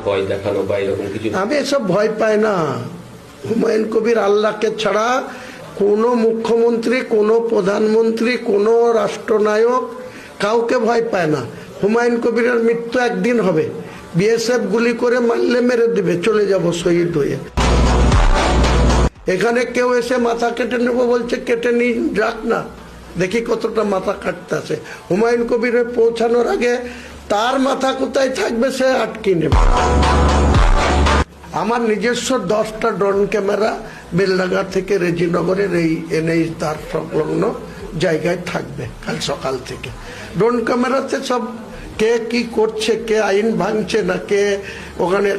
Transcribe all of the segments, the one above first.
ভয় দেখানো বা এরকম কিছু? আমি এসব ভয় পাই না। হুমায়ুন কবির আল্লাহকে ছাড়া কোনো মুখ্যমন্ত্রী, কোনো প্রধানমন্ত্রী, কোনো রাষ্ট্রনায়ক কাউকে ভয় পায় না। হুমায়ুন কবিরের মৃত্যু একদিন হবে, বিএসএফ গুলি করে মারলে মেরে দিবে, চলে যাব শহীদ হয়ে। এখানে কেউ এসে মাথা কেটে নেবো বলছে, কেটে নিয়ে যাক না, দেখি কতটা মাথা কাটতে আছে। হুমায়ুন কবিরের পৌঁছানোর আগে তার মাথা কোথায় থাকবে সে আটকে নেবে। আমার নিজস্ব 10টা ড্রোন ক্যামেরা বেলডাঙ্গা থেকে রেজিনগরের এই এনএইচ তার সংলগ্ন জায়গায় থাকবে কাল সকাল থেকে। ড্রোন ক্যামেরাতে সব কে কি করছে, কে আইন ভাঙছে না, কে ওখানে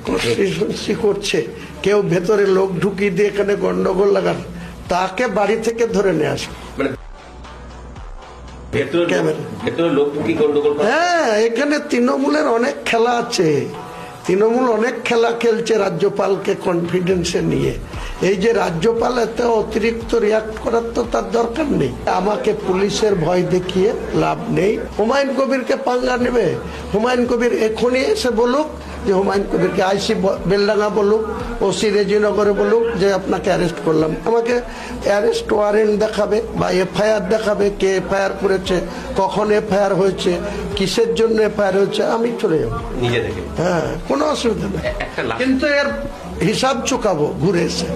কনস্টিটিউশনসি করছে, কেউ ভেতরে লোক ঢুকিয়ে দিয়ে এখানে গন্ডগোল লাগান, তাকে বাড়ি থেকে ধরে নিয়ে আসবে। হ্যাঁ, এখানে তৃণমূলের অনেক খেলা আছে। তৃণমূল অনেক খেলা খেলছে রাজ্যপালকে কনফিডেন্সে নিয়ে। এই যে রাজ্যপাল এত অতিরিক্ত রিয়াক্ট করার তো তার দরকার নেই। আমাকে পুলিশের ভয় দেখিয়ে লাভ নেই। হুমায়ুন কবিরকে পাঙ্গা নেবে। হুমায়ুন কবির এখনই এসে বলুক যে হুমায়ুন কবিরকে আইসি বেলডাঙ্গা বলুক, ওসি রেজিনগরে বলুক যে আপনাকে অ্যারেস্ট করলাম। আমাকে অ্যারেস্ট ওয়ারেন্ট দেখাবে বা এফআইআর দেখাবে, কে এফআইআর করেছে, কখন এফআইআর হয়েছে, কিসের জন্য এফআইআর হয়েছে, আমি চলে যাবো নিজে থেকে। হ্যাঁ, কোনো অসুবিধা নেই, কিন্তু এর হিসাব চুকাবো ঘুরে এসে।